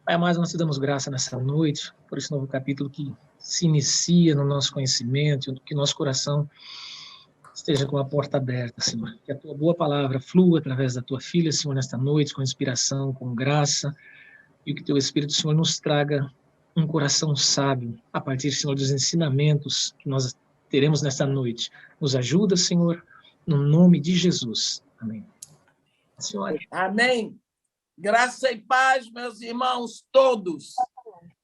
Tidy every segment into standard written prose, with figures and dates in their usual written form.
Pai amado, nós te damos graça nessa noite, por esse novo capítulo que se inicia no nosso conhecimento, que nosso coração esteja com a porta aberta, Senhor. Que a tua boa palavra flua através da tua filha, Senhor, nesta noite, com inspiração, com graça, e que o teu Espírito, Senhor, nos traga um coração sábio, a partir, Senhor, dos ensinamentos que nós teremos nesta noite. Nos ajuda, Senhor, no nome de Jesus. Amém. Senhora. Amém. Graça e paz, meus irmãos todos.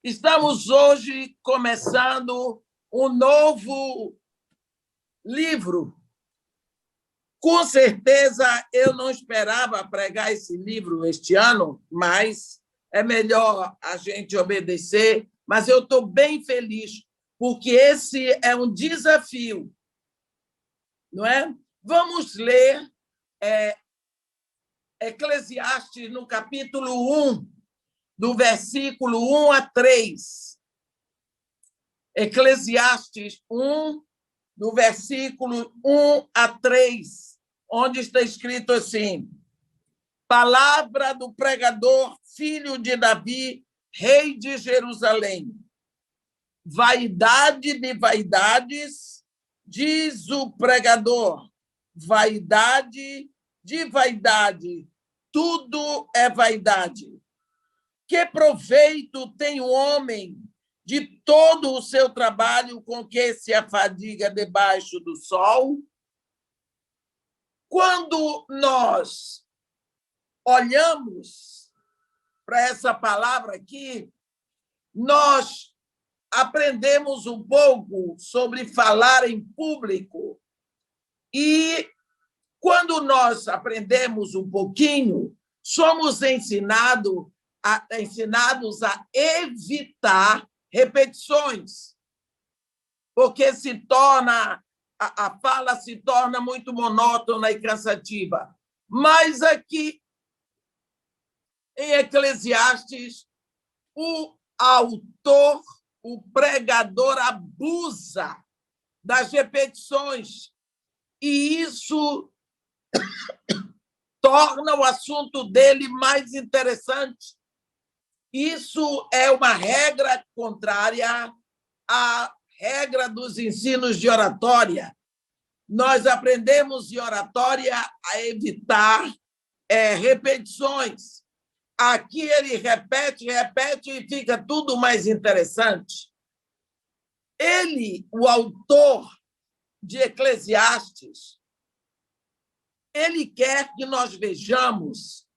Estamos hoje começando um novo livro. Com certeza, eu não esperava pregar esse livro este ano, mas é melhor a gente obedecer. Mas eu estou bem feliz, porque esse é um desafio, não é? Vamos ler Eclesiastes, no capítulo 1, do versículo 1 a 3. Eclesiastes 1, do versículo 1 a 3, onde está escrito assim: palavra do pregador, filho de Davi, rei de Jerusalém. Vaidade de vaidades, diz o pregador, vaidade de vaidade, tudo é vaidade. Que proveito tem o homem de todo o seu trabalho com que se afadiga debaixo do sol? Quando nós olhamos para essa palavra aqui, nós aprendemos um pouco sobre falar em público. E quando nós aprendemos um pouquinho, somos ensinados a evitar repetições, porque a fala se torna muito monótona e cansativa. Mas aqui, em Eclesiastes, o autor, o pregador, abusa das repetições, e isso torna o assunto dele mais interessante. Isso é uma regra contrária à regra dos ensinos de oratória. Nós aprendemos em oratória a evitar repetições. Aqui ele repete e fica tudo mais interessante. Ele, o autor de Eclesiastes, ele quer que nós vejamos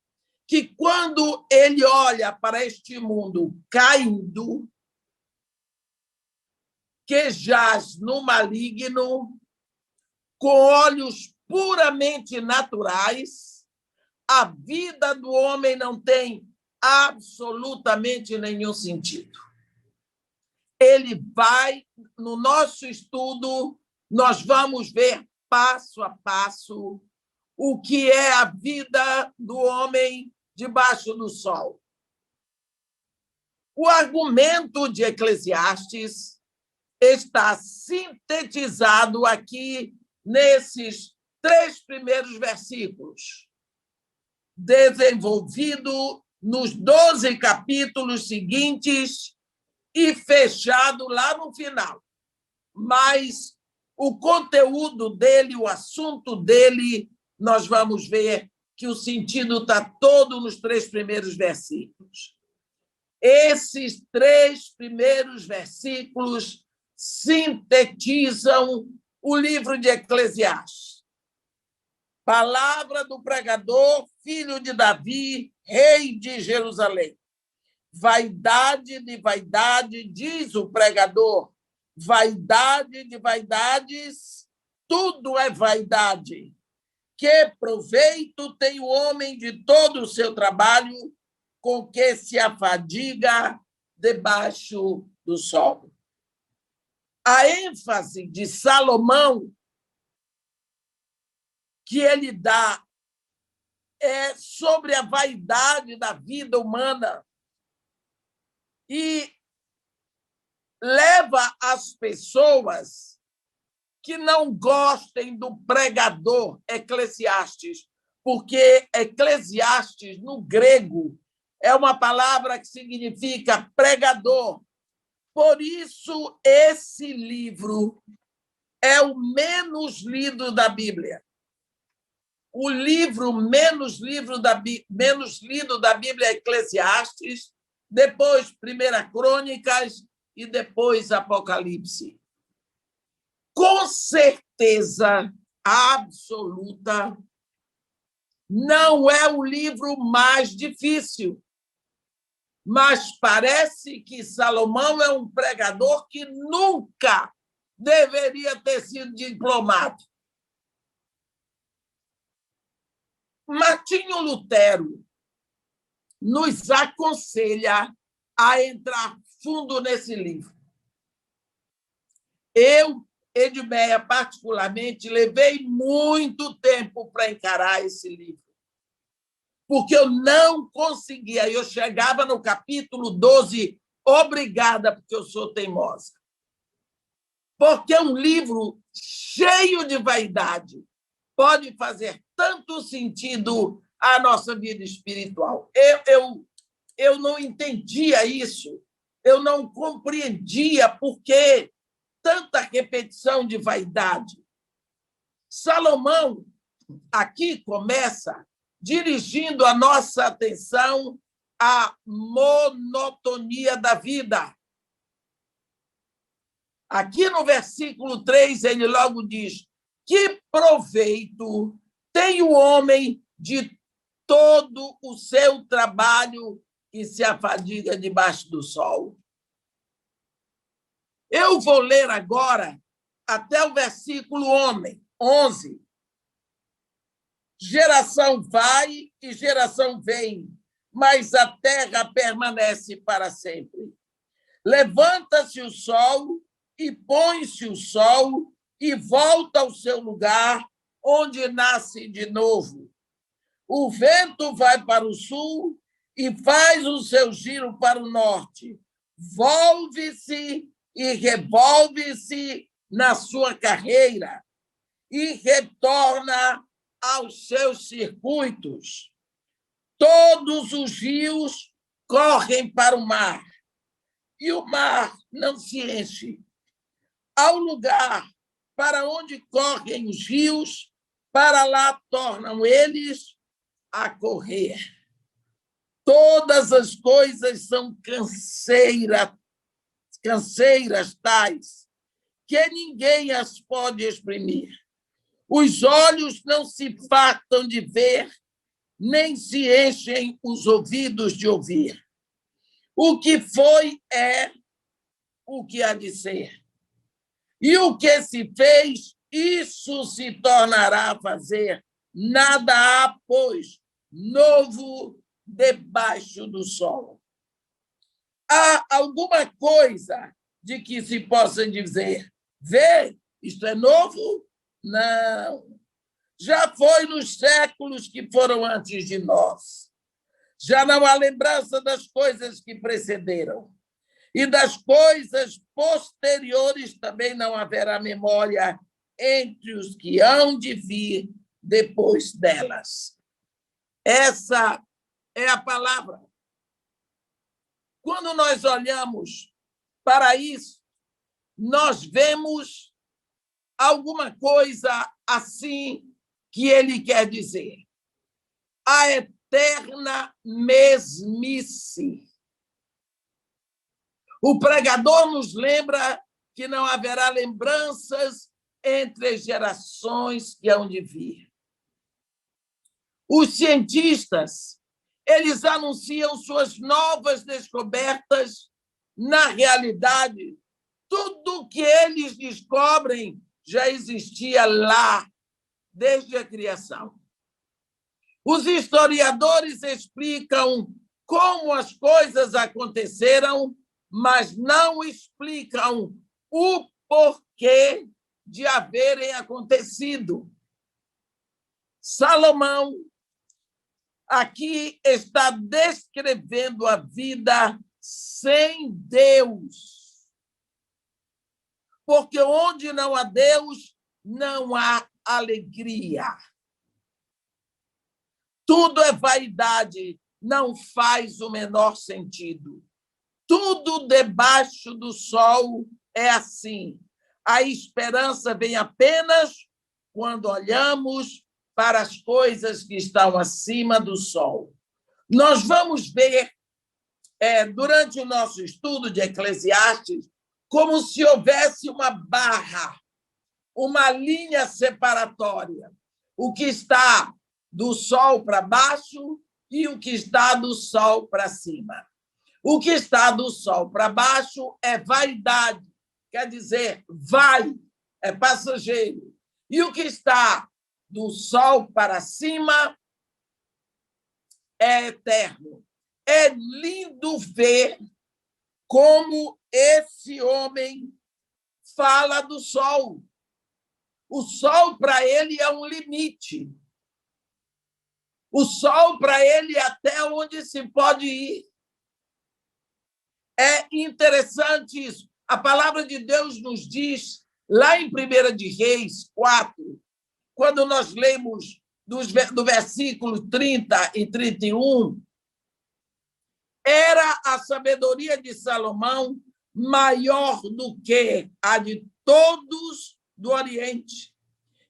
que, quando ele olha para este mundo caído, que jaz no maligno, com olhos puramente naturais, a vida do homem não tem absolutamente nenhum sentido. Ele vai, no nosso estudo, nós vamos ver passo a passo o que é a vida do homem debaixo do sol. O argumento de Eclesiastes está sintetizado aqui nesses 3 primeiros versículos, desenvolvido nos 12 capítulos seguintes e fechado lá no final. Mas o conteúdo dele, o assunto dele, nós vamos ver que o sentido está todo nos 3 primeiros versículos. Esses 3 primeiros versículos sintetizam o livro de Eclesiastes. Palavra do pregador, filho de Davi, rei de Jerusalém. Vaidade de vaidade, diz o pregador. Vaidade de vaidades, tudo é vaidade. Que proveito tem o homem de todo o seu trabalho com que se afadiga debaixo do sol? A ênfase de Salomão que ele dá é sobre a vaidade da vida humana e leva as pessoas que não gostem do pregador Eclesiastes, porque Eclesiastes, no grego, é uma palavra que significa pregador. Por isso, esse livro é o menos lido da Bíblia. O livro menos lido da Bíblia é Eclesiastes, depois 1 Crônicas e depois Apocalipse. Com certeza absoluta, não é o livro mais difícil, mas parece que Salomão é um pregador que nunca deveria ter sido diplomado. Martinho Lutero nos aconselha a entrar fundo nesse livro. Eu, Edmeia, particularmente, levei muito tempo para encarar esse livro, porque eu não conseguia. Eu chegava no capítulo 12, obrigada, porque eu sou teimosa. Porque é um livro cheio de vaidade. Pode fazer tanto sentido à nossa vida espiritual. Eu não entendia isso, eu não compreendia por que tanta repetição de vaidade. Salomão, aqui, começa dirigindo a nossa atenção à monotonia da vida. Aqui no versículo 3, ele logo diz: que proveito tem o homem de todo o seu trabalho e se afadiga debaixo do sol? Eu vou ler agora até o versículo 11. Geração vai e geração vem, mas a terra permanece para sempre. Levanta-se o sol e põe-se o sol e volta ao seu lugar, onde nasce de novo. O vento vai para o sul e faz o seu giro para o norte. Volve-se e revolve-se na sua carreira e retorna aos seus circuitos. Todos os rios correm para o mar, e o mar não se enche. Ao lugar para onde correm os rios, para lá tornam eles a correr. Todas as coisas são canseiras tais, que ninguém as pode exprimir. Os olhos não se fartam de ver, nem se enchem os ouvidos de ouvir. O que foi é o que há de ser. E o que se fez, isso se tornará a fazer. Nada há, pois, novo debaixo do sol. Há alguma coisa de que se possa dizer: vê, isto é novo? Não. Já foi nos séculos que foram antes de nós. Já não há lembrança das coisas que precederam. E das coisas posteriores também não haverá memória entre os que hão de vir depois delas. Essa é a palavra. Quando nós olhamos para isso, nós vemos alguma coisa assim que ele quer dizer. A eterna mesmice. O pregador nos lembra que não haverá lembranças entre as gerações que hão de vir. Os cientistas, eles anunciam suas novas descobertas. Na realidade, tudo que eles descobrem já existia lá, desde a criação. Os historiadores explicam como as coisas aconteceram, mas não explicam o porquê de haverem acontecido. Salomão aqui está descrevendo a vida sem Deus. Porque onde não há Deus, não há alegria. Tudo é vaidade, não faz o menor sentido. Tudo debaixo do sol é assim. A esperança vem apenas quando olhamos para as coisas que estão acima do sol. Nós vamos ver, durante o nosso estudo de Eclesiastes, como se houvesse uma barra, uma linha separatória. O que está do sol para baixo e o que está do sol para cima. O que está do sol para baixo é vaidade, quer dizer, vai, é passageiro. E o que está do sol para cima é eterno. É lindo ver como esse homem fala do sol. O sol, para ele, é um limite. O sol, para ele, é até onde se pode ir. É interessante isso. A palavra de Deus nos diz, lá em 1 de Reis 4, quando nós lemos do versículo 30 e 31, era a sabedoria de Salomão maior do que a de todos do Oriente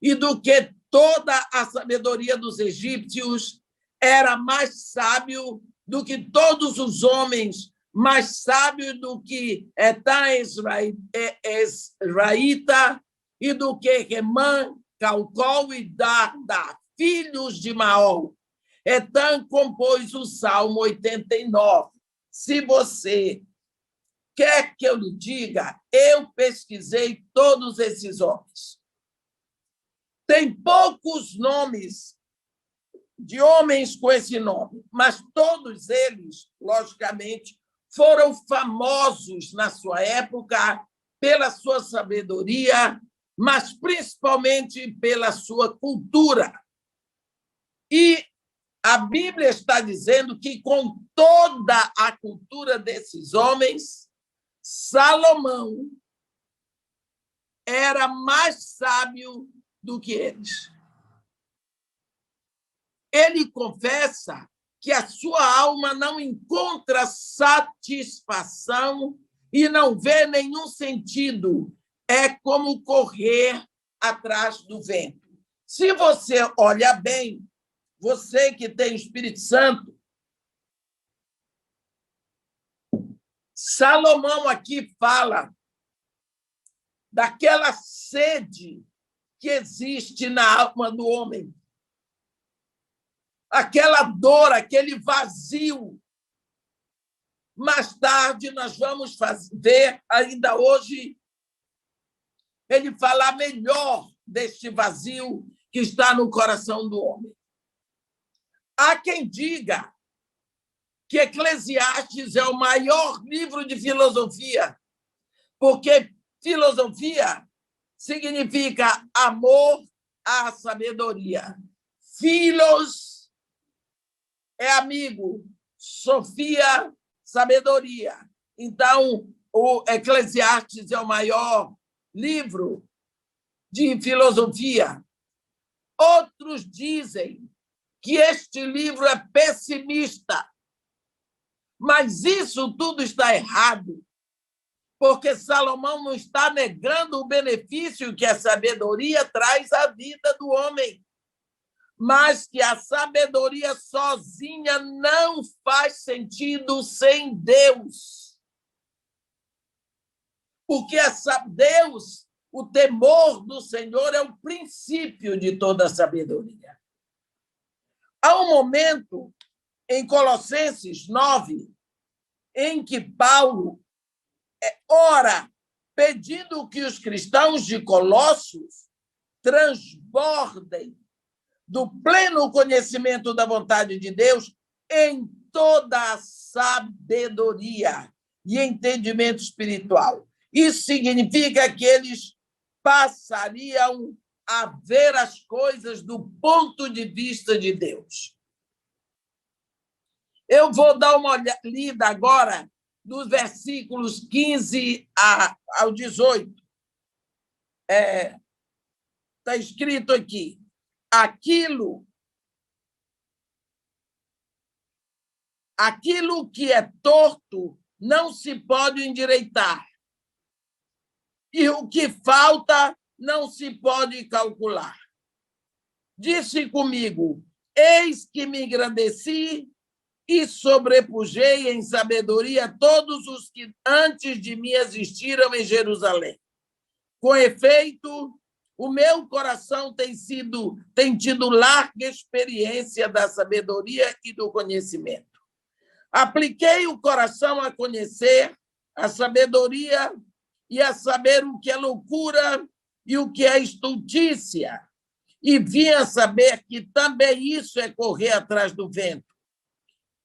e do que toda a sabedoria dos egípcios, era mais sábio do que todos os homens, mais sábio do que Etã Esraíta e do que Remã, Calcol e Darda, filhos de Maol. Etã compôs o Salmo 89. Se você quer que eu lhe diga, eu pesquisei todos esses homens. Tem poucos nomes de homens com esse nome, mas todos eles, logicamente, foram famosos na sua época pela sua sabedoria, mas principalmente pela sua cultura. E a Bíblia está dizendo que, com toda a cultura desses homens, Salomão era mais sábio do que eles. Ele confessa que a sua alma não encontra satisfação e não vê nenhum sentido. É como correr atrás do vento. Se você olha bem, você que tem o Espírito Santo, Salomão aqui fala daquela sede que existe na alma do homem, aquela dor, aquele vazio. Mais tarde, nós vamos ver, ainda hoje, ele falar melhor deste vazio que está no coração do homem. Há quem diga que Eclesiastes é o maior livro de filosofia, porque filosofia significa amor à sabedoria. Philos é amigo, Sofia, sabedoria. Então, o Eclesiastes é o maior livro de filosofia. Outros dizem que este livro é pessimista, mas isso tudo está errado, porque Salomão não está negando o benefício que a sabedoria traz à vida do homem, mas que a sabedoria sozinha não faz sentido sem Deus. Porque Deus, o temor do Senhor é o princípio de toda a sabedoria. Há um momento em Colossenses 9 em que Paulo ora pedindo que os cristãos de Colossos transbordem do pleno conhecimento da vontade de Deus em toda a sabedoria e entendimento espiritual. Isso significa que eles passariam a ver as coisas do ponto de vista de Deus. Eu vou dar uma lida agora dos versículos 15 ao 18. Está escrito aqui: aquilo aquilo que é torto não se pode endireitar. E o que falta não se pode calcular. Disse comigo: eis que me engrandeci e sobrepujei em sabedoria todos os que antes de mim existiram em Jerusalém. Com efeito, o meu coração tem tido larga experiência da sabedoria e do conhecimento. Apliquei o coração a conhecer a sabedoria e a saber o que é loucura e o que é estultícia, e vim a saber que também isso é correr atrás do vento,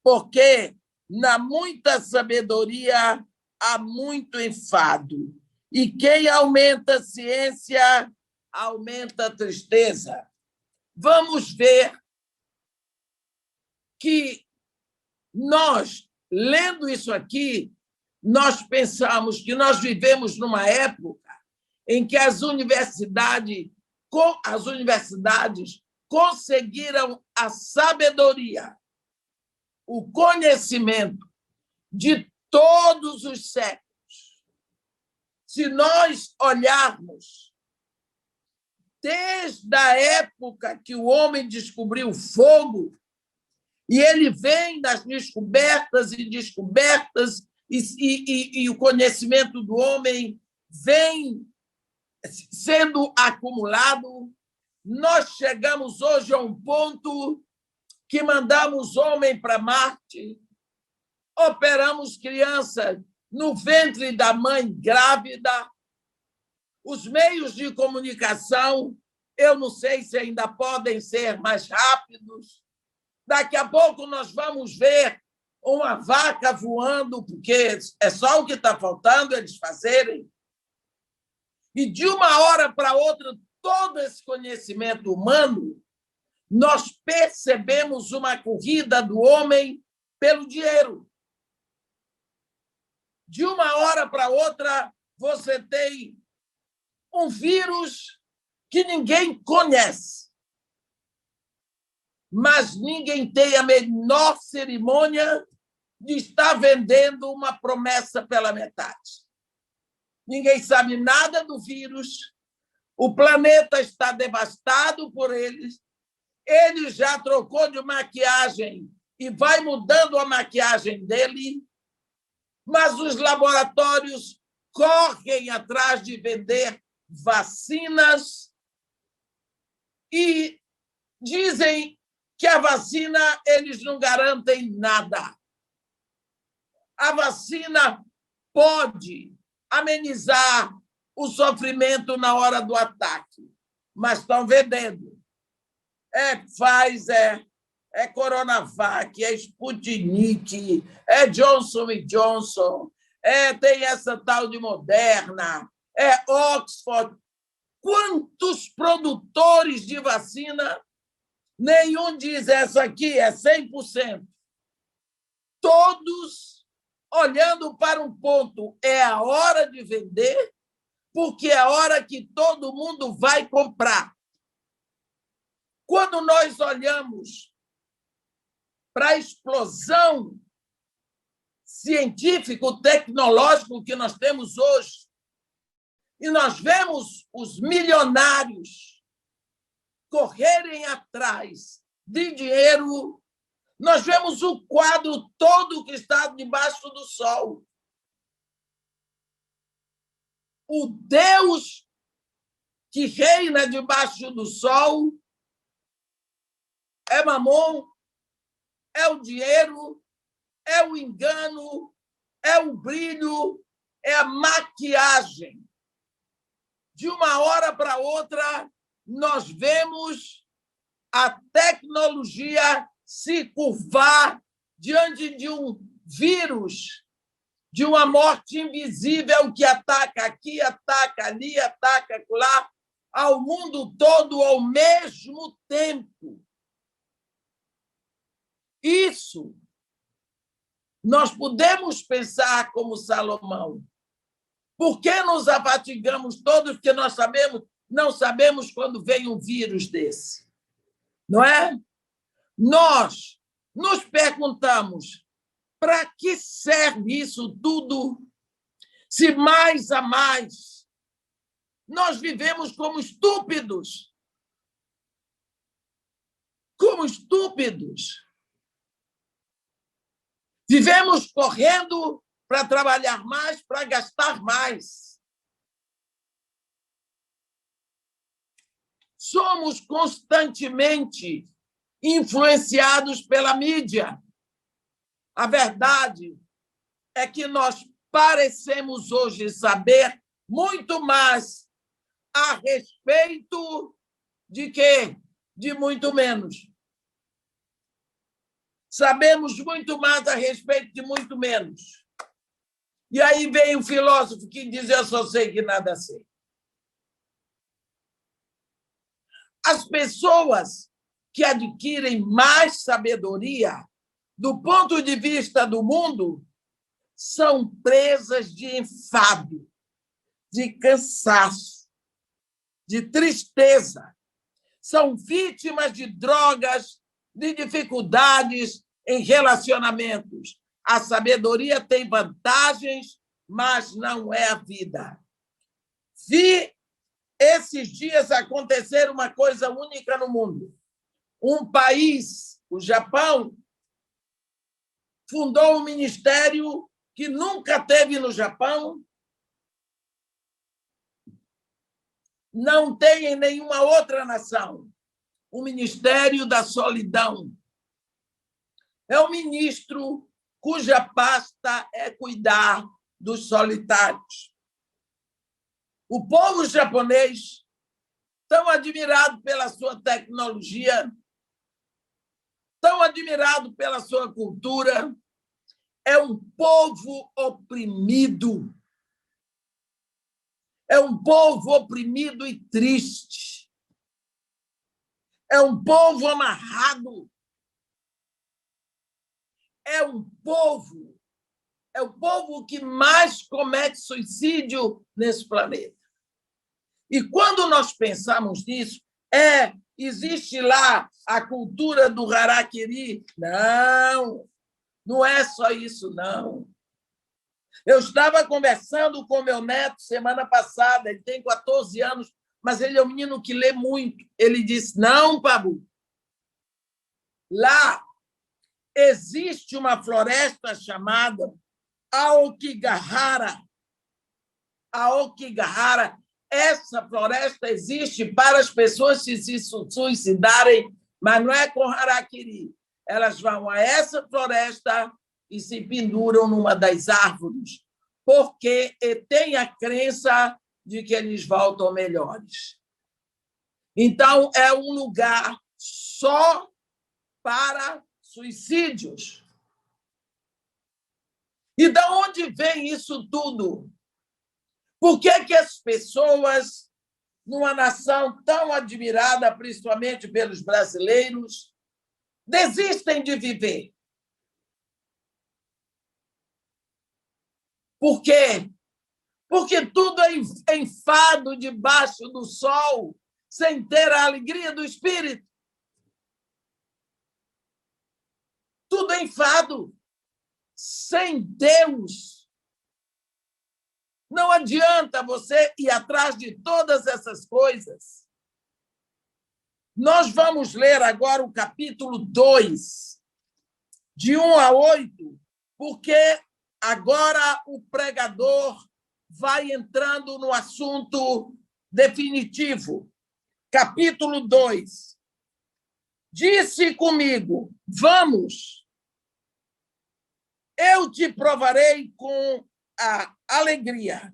porque na muita sabedoria há muito enfado, e quem aumenta a ciência aumenta a tristeza. Vamos ver que nós, lendo isso aqui, nós pensamos que nós vivemos numa época em que as universidades conseguiram a sabedoria, o conhecimento de todos os séculos. Se nós olharmos desde a época que o homem descobriu o fogo, e ele vem das descobertas e descobertas, e o conhecimento do homem vem sendo acumulado, nós chegamos hoje a um ponto que mandamos homem para Marte, operamos criança no ventre da mãe grávida, os meios de comunicação, eu não sei se ainda podem ser mais rápidos. Daqui a pouco nós vamos ver uma vaca voando, porque é só o que está faltando eles fazerem. E de uma hora para outra, todo esse conhecimento humano, nós percebemos uma corrida do homem pelo dinheiro. De uma hora para outra, você tem um vírus que ninguém conhece, mas ninguém tem a menor cerimônia de estar vendendo uma promessa pela metade. Ninguém sabe nada do vírus, o planeta está devastado por eles, ele já trocou de maquiagem e vai mudando a maquiagem dele, mas os laboratórios correm atrás de vender vacinas e dizem que a vacina eles não garantem nada. A vacina pode amenizar o sofrimento na hora do ataque, mas estão vendendo. É Pfizer, é Coronavac, é Sputnik, é Johnson & Johnson, tem essa tal de Moderna, é Oxford. Quantos produtores de vacina? Nenhum diz essa aqui é 100%. Todos olhando para um ponto, é a hora de vender, porque é a hora que todo mundo vai comprar. Quando nós olhamos para a explosão científico-tecnológico que nós temos hoje, e nós vemos os milionários correrem atrás de dinheiro, nós vemos o quadro todo que está debaixo do sol. O Deus que reina debaixo do sol é Mamon, é o dinheiro, é o engano, é o brilho, é a maquiagem. De uma hora para outra, nós vemos a tecnologia se curvar diante de um vírus, de uma morte invisível que ataca aqui, ataca ali, ataca lá, ao mundo todo ao mesmo tempo. Isso nós podemos pensar como Salomão. Por que nos afatigamos todos que nós não sabemos quando vem um vírus desse? Não é? Nós nos perguntamos, Para que serve isso tudo se mais a mais nós vivemos como estúpidos? Como estúpidos. Vivemos correndo para trabalhar mais, para gastar mais. Somos constantemente influenciados pela mídia. A verdade é que nós parecemos hoje saber muito mais a respeito de quê? De muito menos. Sabemos muito mais a respeito de muito menos. E aí vem o filósofo que diz: eu só sei que nada sei. As pessoas que adquirem mais sabedoria do ponto de vista do mundo são presas de enfado, de cansaço, de tristeza. São vítimas de drogas, de dificuldades em relacionamentos. A sabedoria tem vantagens, mas não é a vida. Vi esses dias acontecer uma coisa única no mundo. Um país, o Japão, fundou um ministério que nunca teve no Japão, não tem em nenhuma outra nação. O Ministério da Solidão. É um ministro cuja pasta é cuidar dos solitários. O povo japonês, tão admirado pela sua tecnologia, tão admirado pela sua cultura, é um povo oprimido. É um povo oprimido e triste. É um povo amarrado. É o povo que mais comete suicídio nesse planeta. E quando nós pensamos nisso, existe lá a cultura do harakiri? Não, não é só isso, não. Eu estava conversando com meu neto semana passada, ele tem 14 anos, mas ele é um menino que lê muito. Ele disse: não, Pabu, lá existe uma floresta chamada Aokigahara. Aokigahara. Essa floresta existe para as pessoas se suicidarem, mas não é com harakiri. Elas vão a essa floresta e se penduram numa das árvores, porque tem a crença de que eles voltam melhores. Então, é um lugar só para suicídios. E de onde vem isso tudo? Por que as pessoas, numa nação tão admirada, principalmente pelos brasileiros, desistem de viver? Por quê? Porque tudo é enfado debaixo do sol, sem ter a alegria do espírito. Tudo é enfado, sem Deus. Não adianta você ir atrás de todas essas coisas. Nós vamos ler agora o capítulo 2, de 1 a 8, porque agora o pregador vai entrando no assunto definitivo. Capítulo 2. Disse comigo: vamos, eu te provarei com a alegria.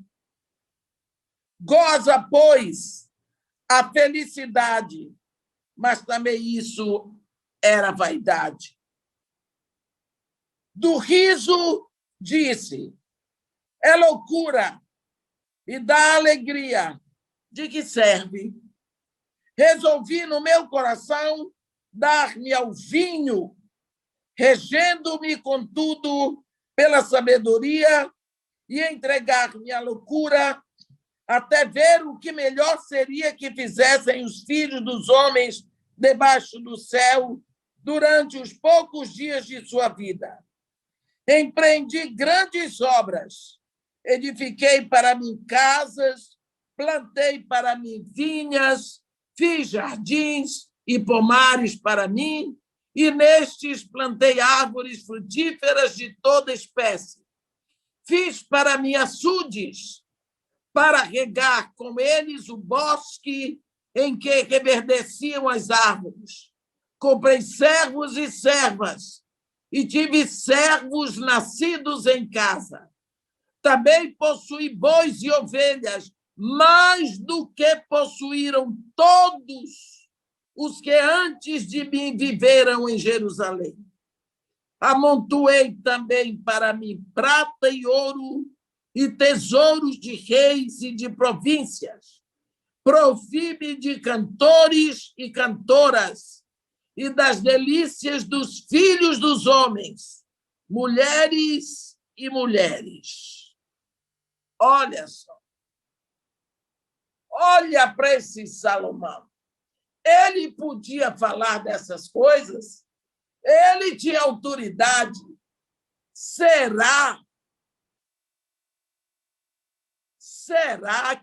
Goza, pois, a felicidade, mas também isso era vaidade. Do riso, disse: é loucura. E da alegria, de que serve? Resolvi no meu coração dar-me ao vinho, regendo-me, contudo, pela sabedoria, e entregar-me à loucura, até ver o que melhor seria que fizessem os filhos dos homens debaixo do céu durante os poucos dias de sua vida. Empreendi grandes obras, edifiquei para mim casas, plantei para mim vinhas, fiz jardins e pomares para mim, e nestes plantei árvores frutíferas de toda espécie. Fiz para mim açudes, para regar com eles o bosque em que reverdeciam as árvores. Comprei servos e servas, e tive servos nascidos em casa. Também possuí bois e ovelhas, mais do que possuíram todos os que antes de mim viveram em Jerusalém. Amontoei também para mim prata e ouro e tesouros de reis e de províncias. Provi-me de cantores e cantoras e das delícias dos filhos dos homens, mulheres e mulheres. Olha só. Olha para esse Salomão. Ele podia falar dessas coisas? Ele tinha autoridade? Será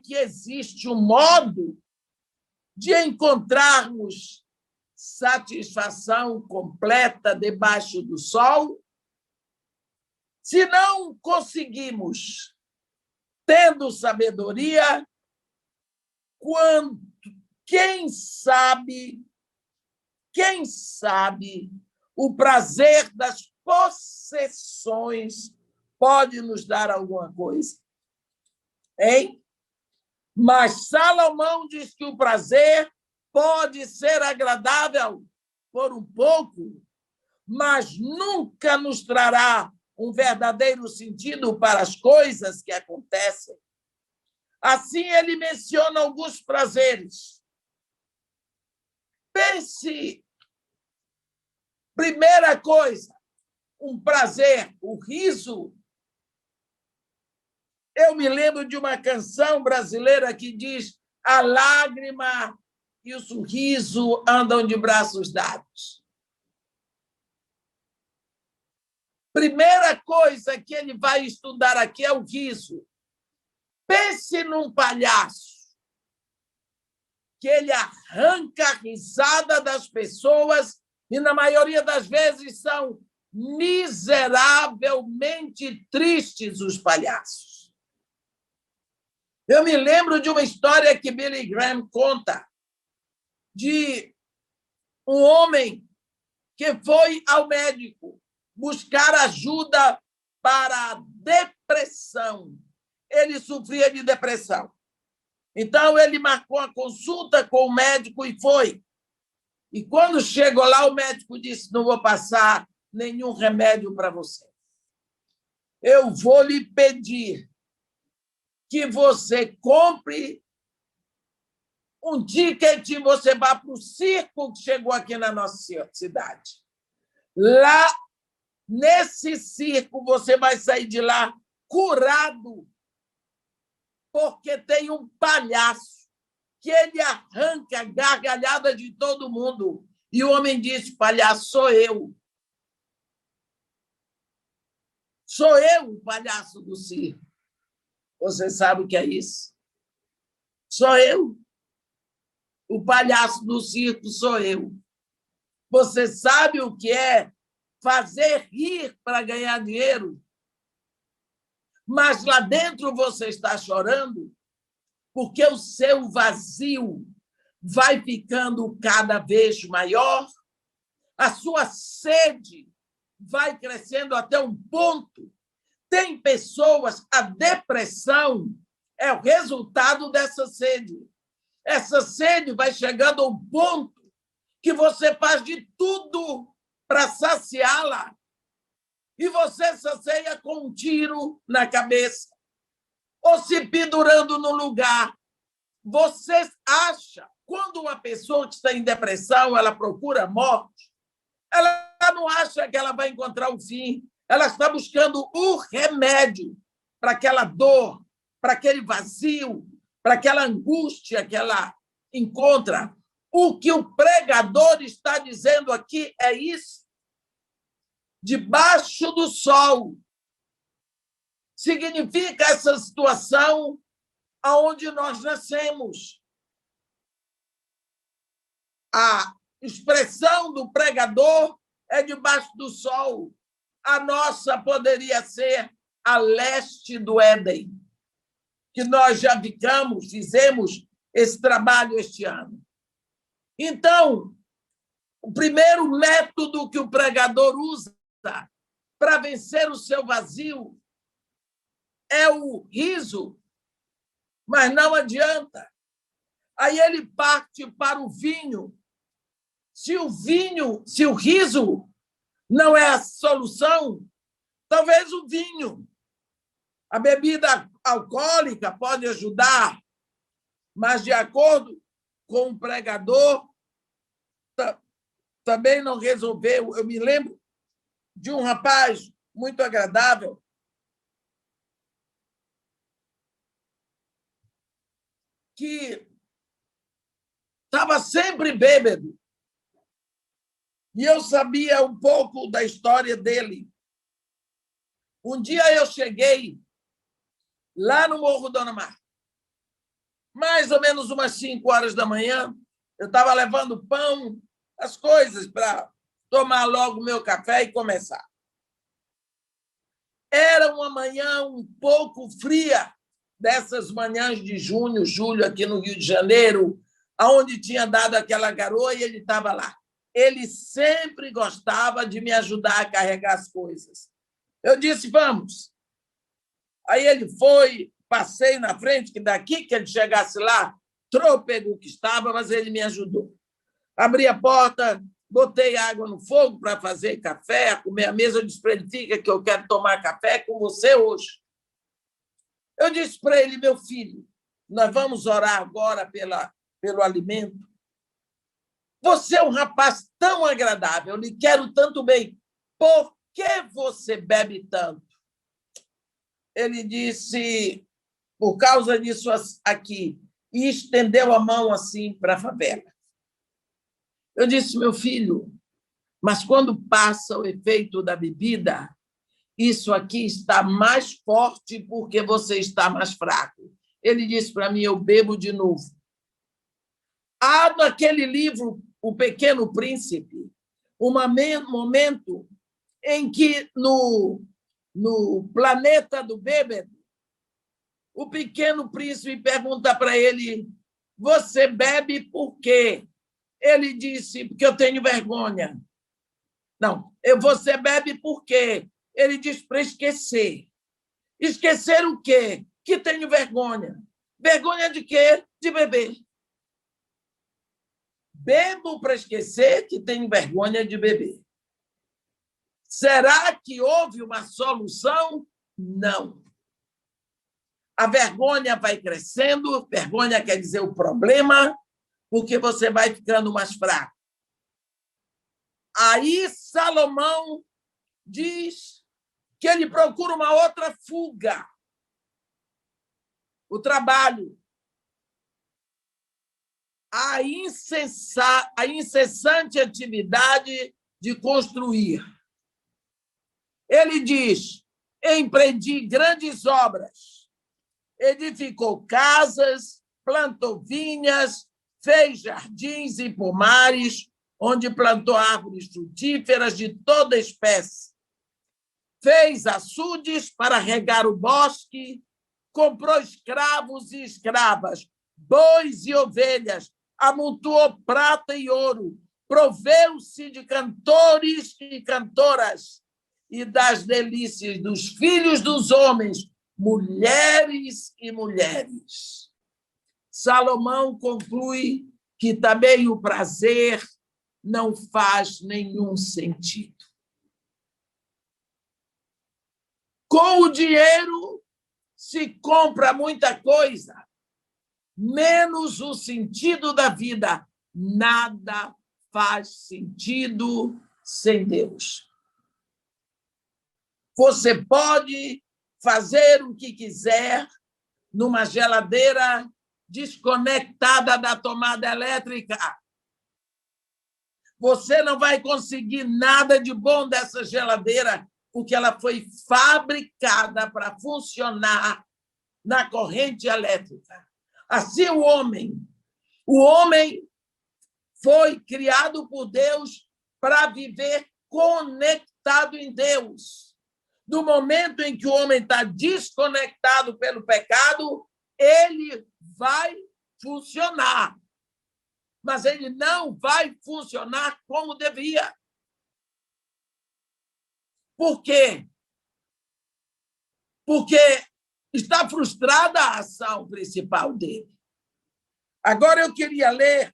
que existe um modo de encontrarmos satisfação completa debaixo do sol? Se não conseguimos, tendo sabedoria, quem sabe, o prazer das possessões pode nos dar alguma coisa? Hein? Mas Salomão diz que o prazer pode ser agradável por um pouco, mas nunca nos trará um verdadeiro sentido para as coisas que acontecem. Assim, ele menciona alguns prazeres. Pense, primeira coisa, um prazer, o riso. Eu me lembro de uma canção brasileira que diz: a lágrima e o sorriso andam de braços dados. Primeira coisa que ele vai estudar aqui é o riso. Pense num palhaço, que ele arranca a risada das pessoas e, na maioria das vezes, são miseravelmente tristes os palhaços. Eu me lembro de uma história que Billy Graham conta de um homem que foi ao médico buscar ajuda para a depressão. Ele sofria de depressão. Então, ele marcou a consulta com o médico e foi. E, quando chegou lá, o médico disse: não vou passar nenhum remédio para você. Eu vou lhe pedir que você compre um ticket e você vá para o circo que chegou aqui na nossa cidade. Lá, nesse circo, você vai sair de lá curado, porque tem um palhaço que ele arranca a gargalhada de todo mundo. E o homem disse: palhaço, sou eu. Sou eu o palhaço do circo. Você sabe o que é isso? Sou eu. O palhaço do circo sou eu. Você sabe o que é fazer rir para ganhar dinheiro? Mas lá dentro você está chorando porque o seu vazio vai ficando cada vez maior, a sua sede vai crescendo até um ponto. Tem pessoas, a depressão é o resultado dessa sede. Essa sede vai chegando a um ponto que você faz de tudo para saciá-la. E você sacia com um tiro na cabeça ou se pendurando no lugar. Você acha, quando uma pessoa que está em depressão, ela procura a morte, ela não acha que ela vai encontrar o fim. Ela está buscando o remédio para aquela dor, para aquele vazio, para aquela angústia que ela encontra. O que o pregador está dizendo aqui é isso. debaixo do sol. Significa essa situação aonde nós nascemos. A expressão do pregador é debaixo do sol. A nossa poderia ser a leste do Éden, que nós já fizemos esse trabalho este ano. Então, o primeiro método que o pregador usa para vencer o seu vazio é o riso, mas não adianta. Aí ele parte para o vinho. Se o riso não é a solução, talvez o vinho. A bebida alcoólica pode ajudar, mas, de acordo com o pregador, também não resolveu. Eu me lembro de um rapaz muito agradável que estava sempre bêbado. E eu sabia um pouco da história dele. Um dia eu cheguei lá no Morro Dona Marta, mais ou menos umas 5 horas da manhã. Eu estava levando pão, as coisas para tomar logo meu café e começar. Era uma manhã um pouco fria, dessas manhãs de junho, julho, aqui no Rio de Janeiro, onde tinha dado aquela garoa e ele estava lá. Ele sempre gostava de me ajudar a carregar as coisas. Eu disse, vamos. Aí ele foi, passei na frente, que daqui que ele chegasse lá, trôpego que estava, mas ele me ajudou. Abri a porta, botei água no fogo para fazer café, comer a mesa. Eu disse para ele, fica que eu quero tomar café com você hoje. Eu disse para ele, meu filho, nós vamos orar agora pelo alimento. Você é um rapaz tão agradável, eu lhe quero tanto bem. Por que você bebe tanto? Ele disse, por causa disso aqui, e estendeu a mão assim para a favela. Eu disse, meu filho, mas quando passa o efeito da bebida, isso aqui está mais forte porque você está mais fraco. Ele disse para mim, eu bebo de novo. Há naquele livro, O Pequeno Príncipe, um momento em que, no planeta do bêbado, o Pequeno Príncipe pergunta para ele, você bebe por quê? Ele disse, porque eu tenho vergonha. Não, você bebe por quê? Ele disse, para esquecer. Esquecer o quê? Que tenho vergonha. Vergonha de quê? De beber. Bebo para esquecer que tenho vergonha de beber. Será que houve uma solução? Não. A vergonha vai crescendo, vergonha quer dizer o problema, porque você vai ficando mais fraco. Aí Salomão diz que ele procura uma outra fuga, o trabalho. A incessante atividade de construir. Ele diz, empreendi grandes obras, edificou casas, plantou vinhas, fez jardins e pomares, onde plantou árvores frutíferas de toda espécie. Fez açudes para regar o bosque, comprou escravos e escravas, bois e ovelhas, amontoou prata e ouro, proveu-se de cantores e cantoras e das delícias dos filhos dos homens, mulheres e mulheres. Salomão conclui que também o prazer não faz nenhum sentido. Com o dinheiro se compra muita coisa, menos o sentido da vida. Nada faz sentido sem Deus. Você pode fazer o que quiser numa geladeira desconectada da tomada elétrica. Você não vai conseguir nada de bom dessa geladeira, porque ela foi fabricada para funcionar na corrente elétrica. Assim, o homem foi criado por Deus para viver conectado em Deus. No momento em que o homem está desconectado pelo pecado, ele vai funcionar, mas ele não vai funcionar como devia. Por quê? Porque está frustrada a ação principal dele. Agora eu queria ler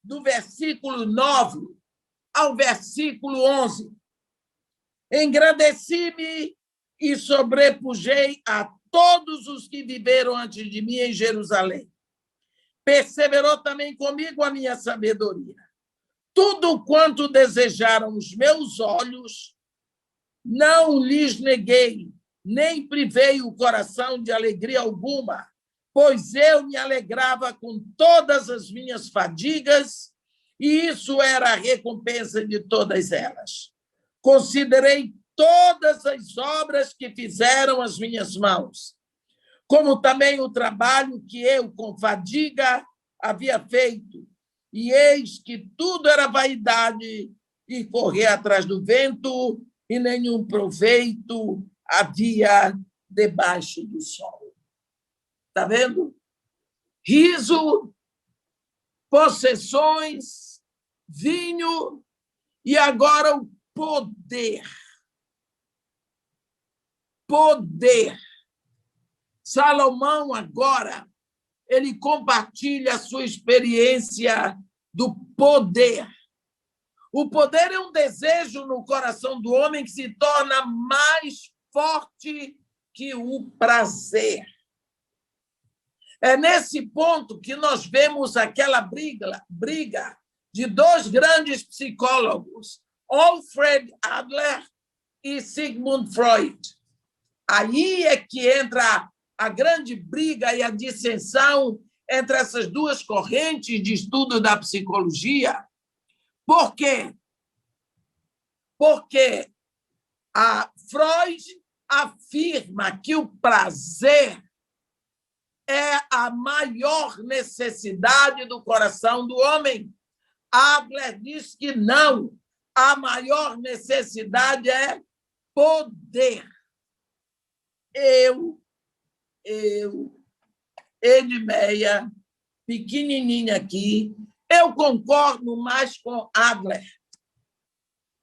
do versículo 9 ao versículo 11. Engrandeci-me e sobrepujei a todos os que viveram antes de mim em Jerusalém. Perseverou também comigo a minha sabedoria. Tudo quanto desejaram os meus olhos, não lhes neguei, nem privei o coração de alegria alguma, pois eu me alegrava com todas as minhas fadigas, e isso era a recompensa de todas elas. Considerei todas as obras que fizeram as minhas mãos, como também o trabalho que eu, com fadiga, havia feito. E eis que tudo era vaidade e correr atrás do vento, e nenhum proveito havia debaixo do sol. Está vendo? Riso, possessões, vinho e agora o poder. Poder. Salomão, agora, ele compartilha a sua experiência do poder. O poder é um desejo no coração do homem que se torna mais forte que o prazer. É nesse ponto que nós vemos aquela briga de dois grandes psicólogos, Alfred Adler e Sigmund Freud. Aí é que entra a grande briga e a dissensão entre essas duas correntes de estudo da psicologia. Por quê? Porque a Freud afirma que o prazer é a maior necessidade do coração do homem. Adler diz que não. A maior necessidade é poder. Edmeia, pequenininha aqui, eu concordo mais com Adler.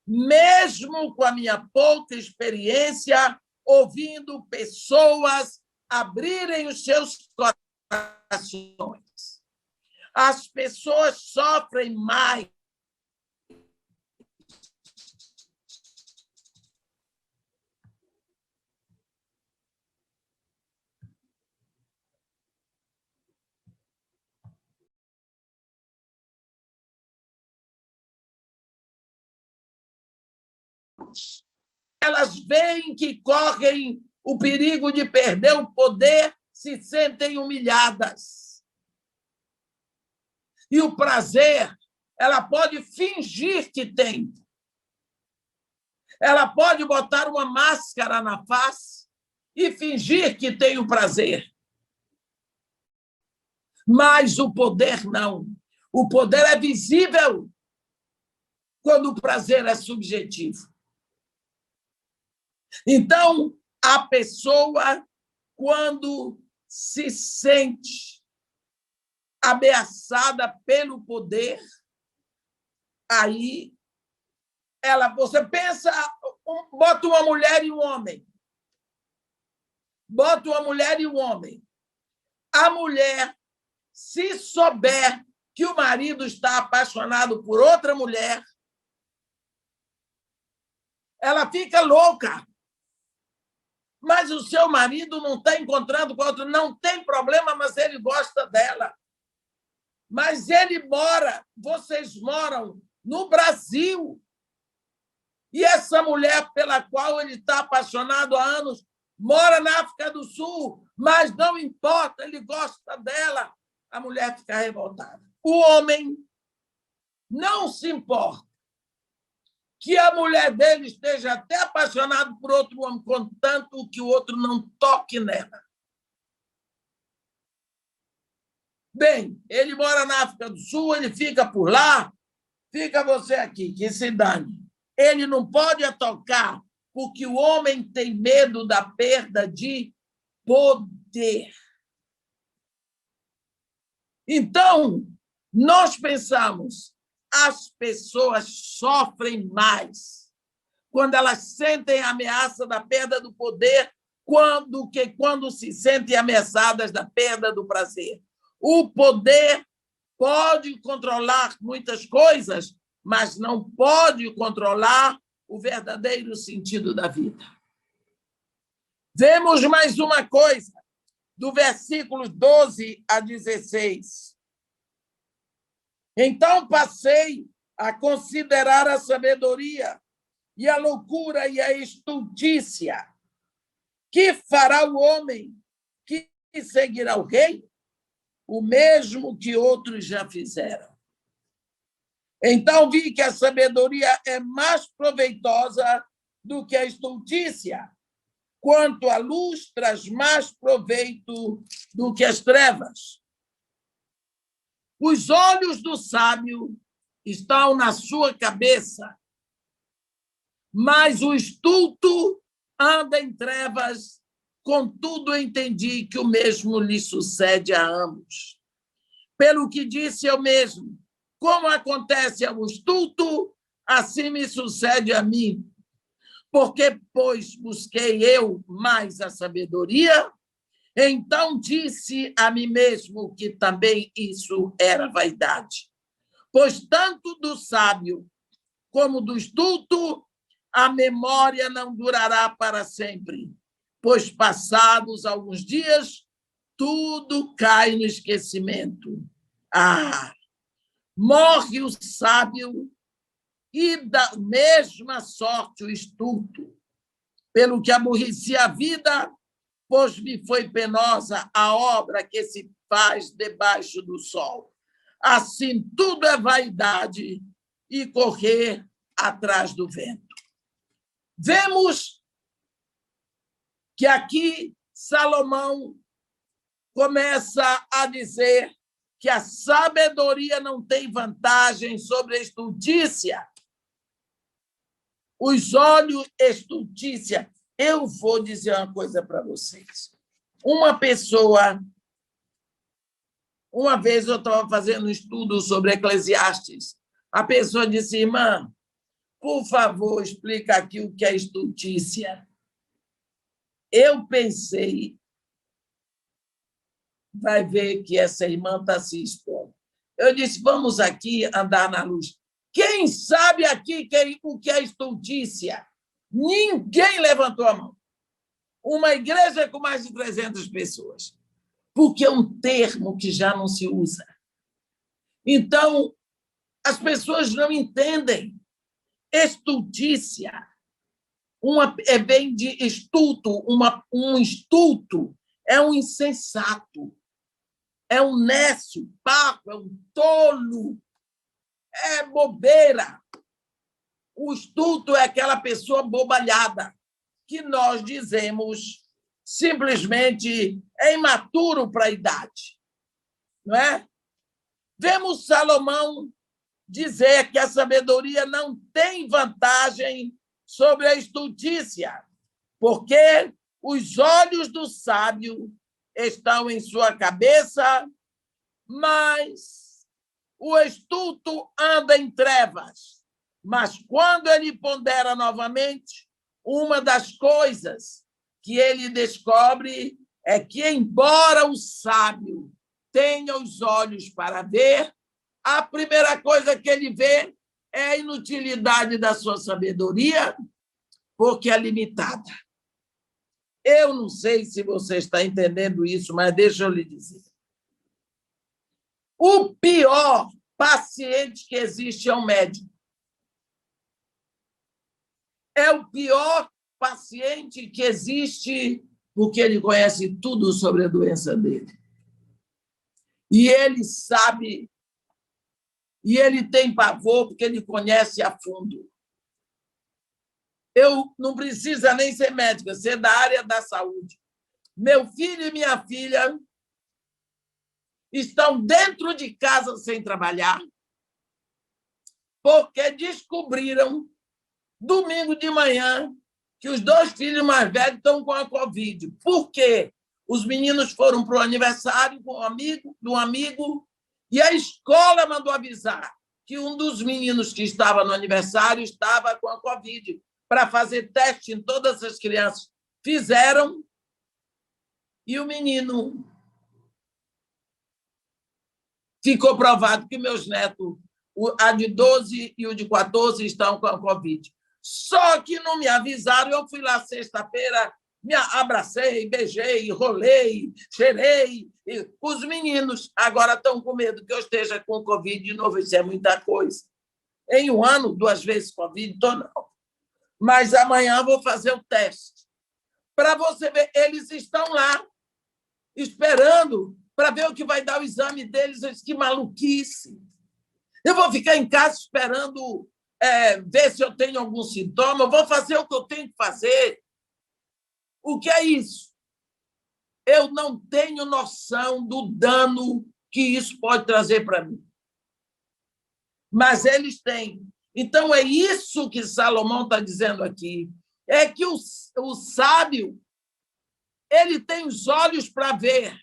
Mesmo com a minha pouca experiência, ouvindo pessoas abrirem os seus corações. As pessoas sofrem mais elas veem que correm o perigo de perder o poder, se sentem humilhadas. E o prazer, ela pode fingir que tem. Ela pode botar uma máscara na face e fingir que tem o prazer. Mas o poder não. O poder é visível quando o prazer é subjetivo. Então, a pessoa, quando se sente ameaçada pelo poder, aí você pensa, bota uma mulher e um homem. Bota uma mulher e um homem. A mulher, se souber que o marido está apaixonado por outra mulher, ela fica louca. Mas o seu marido não está encontrando com outro, não tem problema, mas ele gosta dela. Mas vocês moram no Brasil. E essa mulher pela qual ele está apaixonado há anos mora na África do Sul, mas não importa, ele gosta dela. A mulher fica revoltada. O homem não se importa que a mulher dele esteja até apaixonada por outro homem, contanto que o outro não toque nela. Bem, ele mora na África do Sul, ele fica por lá, fica você aqui, que se dane. Ele não pode tocar, porque o homem tem medo da perda de poder. Então, nós pensamos, as pessoas sofrem mais quando elas sentem a ameaça da perda do poder quando se sentem ameaçadas da perda do prazer. O poder pode controlar muitas coisas, mas não pode controlar o verdadeiro sentido da vida. Vemos mais uma coisa, do versículo 12 a 16. Então passei a considerar a sabedoria e a loucura e a estultícia. Que fará o homem que seguirá o rei? O mesmo que outros já fizeram. Então vi que a sabedoria é mais proveitosa do que a estultícia, quanto a luz traz mais proveito do que as trevas. Os olhos do sábio estão na sua cabeça, mas o estulto anda em trevas. Contudo, entendi que o mesmo lhe sucede a ambos. Pelo que disse eu mesmo, como acontece ao estulto, assim me sucede a mim. Porque, pois, busquei eu mais a sabedoria, então disse a mim mesmo que também isso era vaidade. Pois tanto do sábio como do estulto, a memória não durará para sempre, pois passados alguns dias, tudo cai no esquecimento. Morre o sábio e da mesma sorte o estulto, pelo que aborreci a vida, pois me foi penosa a obra que se faz debaixo do sol. Assim, tudo é vaidade e correr atrás do vento. Vemos que aqui Salomão começa a dizer que a sabedoria não tem vantagem sobre a estultícia. Os olhos, estultícia. Eu vou dizer uma coisa para vocês. Uma vez eu estava fazendo um estudo sobre Eclesiastes, a pessoa disse, irmã, por favor, explica aqui o que é estultícia. Eu pensei, vai ver que essa irmã está se expondo. Eu disse, vamos aqui andar na luz. Quem sabe aqui o que é estultícia? Ninguém levantou a mão. Uma igreja com mais de 300 pessoas. Porque é um termo que já não se usa. Então, as pessoas não entendem. Estultícia vem de estulto. Um estulto é um insensato, é um nécio, papo, é um tolo, é bobeira. O estulto é aquela pessoa bobalhada, que nós dizemos simplesmente é imaturo para a idade. Não é? Vemos Salomão dizer que a sabedoria não tem vantagem sobre a estultícia, porque os olhos do sábio estão em sua cabeça, mas o estulto anda em trevas. Mas quando ele pondera novamente, uma das coisas que ele descobre é que, embora o sábio tenha os olhos para ver, a primeira coisa que ele vê é a inutilidade da sua sabedoria, porque é limitada. Eu não sei se você está entendendo isso, mas deixa eu lhe dizer. O pior paciente que existe é um médico. É o pior paciente que existe porque ele conhece tudo sobre a doença dele. E ele sabe, e ele tem pavor porque ele conhece a fundo. Eu não precisa nem ser médica, ser da área da saúde. Meu filho e minha filha estão dentro de casa sem trabalhar, porque descobriram, domingo de manhã, que os 2 filhos mais velhos estão com a Covid. Por quê? Os meninos foram para o aniversário de um amigo e a escola mandou avisar que um dos meninos que estava no aniversário estava com a Covid, para fazer teste em todas as crianças. Fizeram e o menino ficou provado que meus netos, a de 12 e o de 14, estão com a Covid. Só que não me avisaram, eu fui lá sexta-feira, me abracei, beijei, rolei, cheirei. Os meninos agora estão com medo que eu esteja com Covid de novo, isso é muita coisa. Em um ano, 2 vezes Covid, estou não. Mas amanhã vou fazer o teste. Para você ver, eles estão lá, esperando para ver o que vai dar o exame deles. Eu disse, que maluquice! Eu vou ficar em casa esperando ver se eu tenho algum sintoma, eu vou fazer o que eu tenho que fazer. O que é isso? Eu não tenho noção do dano que isso pode trazer para mim. Mas eles têm. Então, é isso que Salomão está dizendo aqui. É que o sábio ele tem os olhos para ver.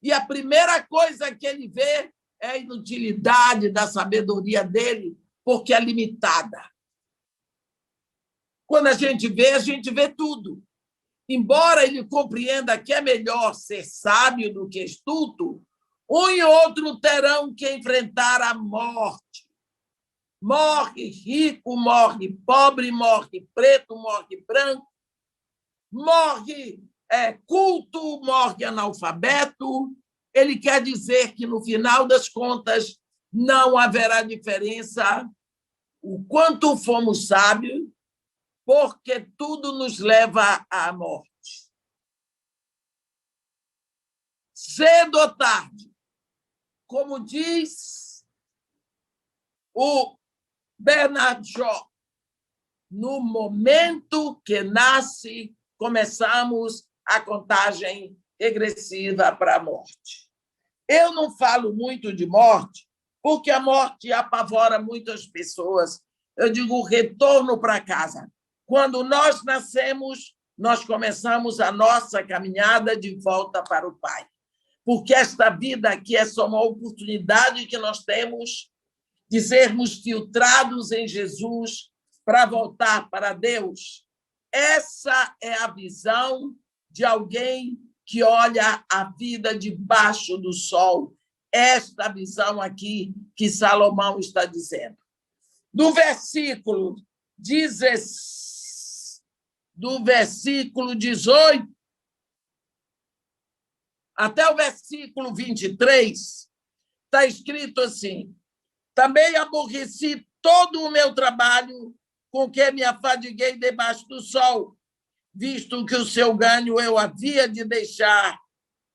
E a primeira coisa que ele vê é a inutilidade da sabedoria dele, porque é limitada. Quando a gente vê tudo. Embora ele compreenda que é melhor ser sábio do que estulto, um e outro terão que enfrentar a morte. Morre rico, morre pobre, morre preto, morre branco, morre culto, morre analfabeto. Ele quer dizer que, no final das contas, não haverá diferença o quanto fomos sábios, porque tudo nos leva à morte. Cedo ou tarde, como diz o Bernard Shaw, no momento que nasce, começamos a contagem regressiva para a morte. Eu não falo muito de morte, porque a morte apavora muitas pessoas. Eu digo o retorno para casa. Quando nós nascemos, nós começamos a nossa caminhada de volta para o Pai. Porque esta vida aqui é só uma oportunidade que nós temos de sermos filtrados em Jesus para voltar para Deus. Essa é a visão de alguém que olha a vida debaixo do sol. Esta visão aqui que Salomão está dizendo. Do versículo 18 até o versículo 23, está escrito assim: também aborreci todo o meu trabalho com que me afadiguei debaixo do sol, visto que o seu ganho eu havia de deixar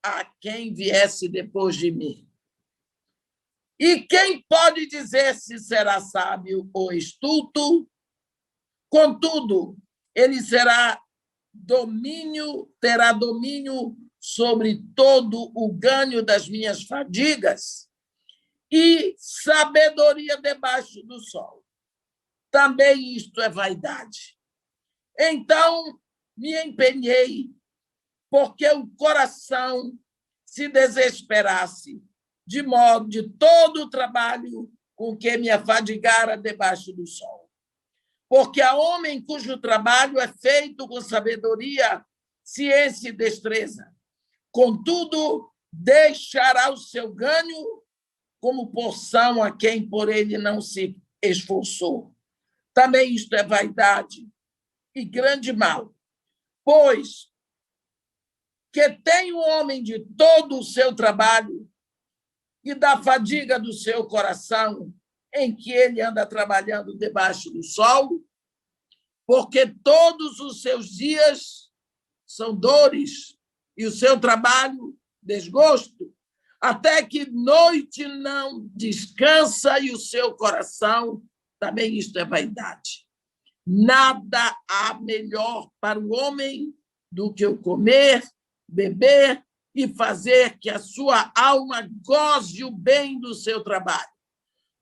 a quem viesse depois de mim. E quem pode dizer se será sábio ou estulto? Contudo, ele terá domínio sobre todo o ganho das minhas fadigas e sabedoria debaixo do sol. Também isto é vaidade. Então me empenhei, porque o coração se desesperasse, de modo de todo o trabalho com que me afadigara debaixo do sol. Porque há homem cujo trabalho é feito com sabedoria, ciência e destreza. Contudo, deixará o seu ganho como porção a quem por ele não se esforçou. Também isto é vaidade e grande mal, pois que tem o homem de todo o seu trabalho e da fadiga do seu coração, em que ele anda trabalhando debaixo do sol, porque todos os seus dias são dores e o seu trabalho desgosto, até que noite não descansa e o seu coração, também isto é vaidade. Nada há melhor para o homem do que o comer, beber e fazer que a sua alma goze o bem do seu trabalho.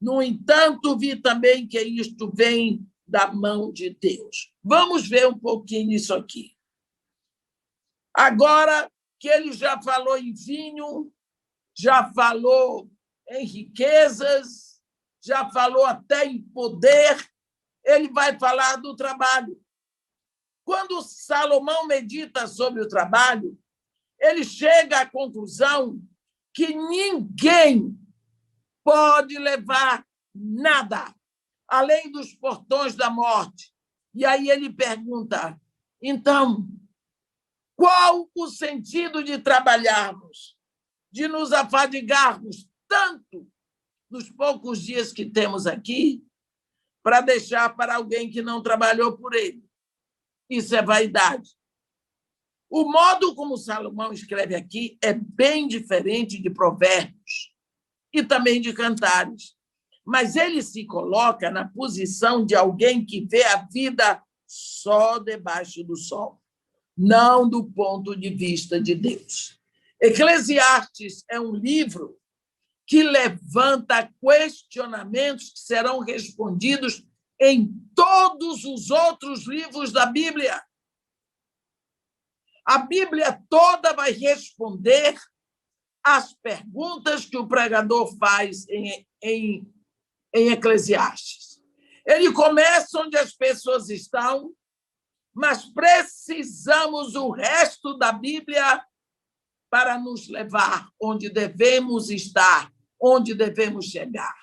No entanto, vi também que isto vem da mão de Deus. Vamos ver um pouquinho isso aqui. Agora que ele já falou em vinho, já falou em riquezas, já falou até em poder, ele vai falar do trabalho. Quando Salomão medita sobre o trabalho, ele chega à conclusão que ninguém pode levar nada além dos portões da morte. E aí ele pergunta, então, qual o sentido de trabalharmos, de nos afadigarmos tanto nos poucos dias que temos aqui, para deixar para alguém que não trabalhou por ele? Isso é vaidade. O modo como Salomão escreve aqui é bem diferente de Provérbios e também de Cantares. Mas ele se coloca na posição de alguém que vê a vida só debaixo do sol, não do ponto de vista de Deus. Eclesiastes é um livro que levanta questionamentos que serão respondidos em todos os outros livros da Bíblia. A Bíblia toda vai responder às perguntas que o pregador faz em Eclesiastes. Ele começa onde as pessoas estão, mas precisamos o resto da Bíblia para nos levar onde devemos estar, onde devemos chegar.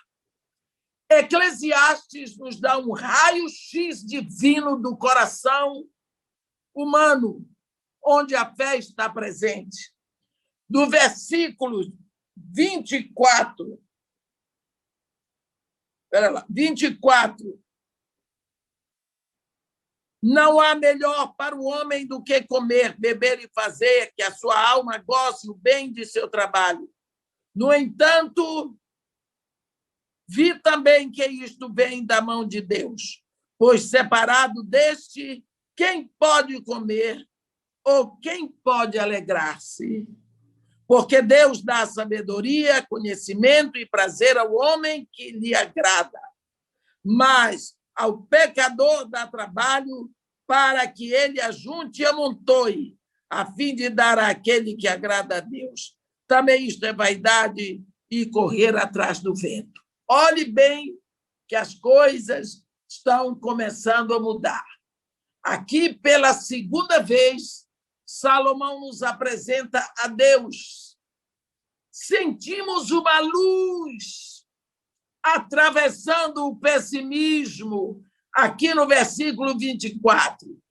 Eclesiastes nos dá um raio-x divino do coração humano, onde a fé está presente. Do versículo 24, 24. Não há melhor para o homem do que comer, beber e fazer que a sua alma goze o bem de seu trabalho. No entanto, vi também que isto vem da mão de Deus, pois separado deste, quem pode comer ou quem pode alegrar-se? Porque Deus dá sabedoria, conhecimento e prazer ao homem que lhe agrada. Mas ao pecador dá trabalho para que ele ajunte e amontoe, a fim de dar àquele que agrada a Deus. Também isto é vaidade e correr atrás do vento. Olhe bem que as coisas estão começando a mudar. Aqui, pela segunda vez, Salomão nos apresenta a Deus. Sentimos uma luz atravessando o pessimismo, aqui no versículo 24,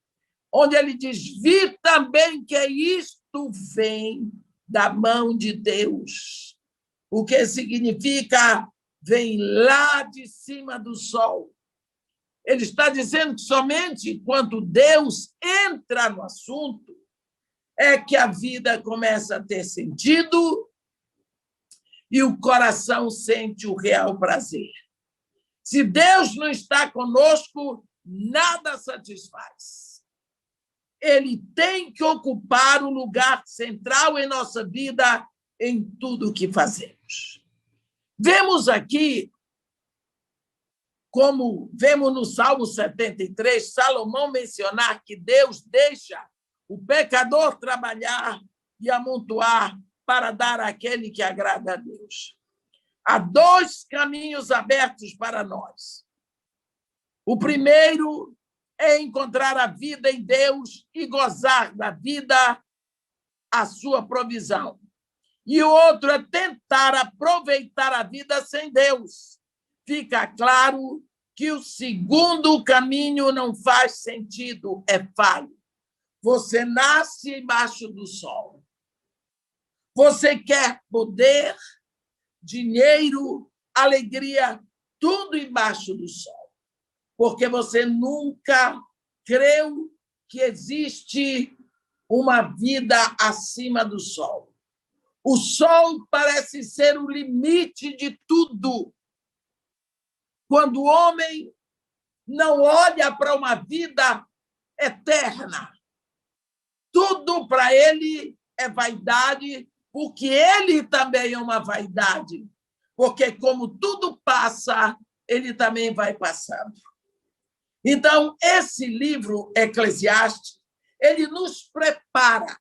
onde ele diz, vi também que isto vem da mão de Deus, o que significa vem lá de cima do sol. Ele está dizendo que somente quando Deus entra no assunto é que a vida começa a ter sentido e o coração sente o real prazer. Se Deus não está conosco, nada satisfaz. Ele tem que ocupar o lugar central em nossa vida, em tudo o que fazemos. Vemos aqui, como vemos no Salmo 73, Salomão mencionar que Deus deixa o pecador trabalhar e amontoar para dar àquele que agrada a Deus. Há dois caminhos abertos para nós. O primeiro é encontrar a vida em Deus e gozar da vida, a sua provisão. E o outro é tentar aproveitar a vida sem Deus. Fica claro que o segundo caminho não faz sentido, é falho. Você nasce embaixo do sol. Você quer poder, dinheiro, alegria, tudo embaixo do sol, porque você nunca creu que existe uma vida acima do sol. O sol parece ser o limite de tudo. Quando o homem não olha para uma vida eterna. Tudo para ele é vaidade, porque ele também é uma vaidade. Porque, como tudo passa, ele também vai passando. Então, esse livro, Eclesiastes, ele nos prepara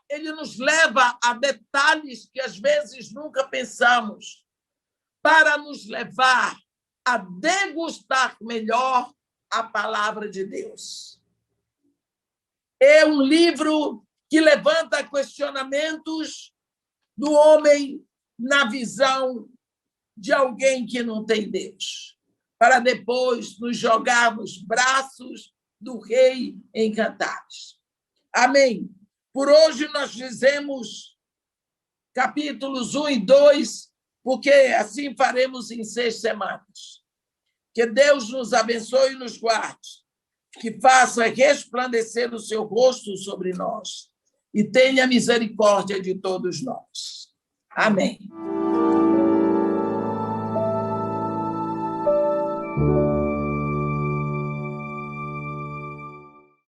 ele nos leva a detalhes que às vezes nunca pensamos, para nos levar a degustar melhor a palavra de Deus. É um livro que levanta questionamentos do homem na visão de alguém que não tem Deus, para depois nos jogar nos braços do Rei em Cantares. Amém. Por hoje nós dizemos capítulos 1 e 2, porque assim faremos em 6 semanas. Que Deus nos abençoe e nos guarde, que faça resplandecer o seu rosto sobre nós e tenha misericórdia de todos nós. Amém.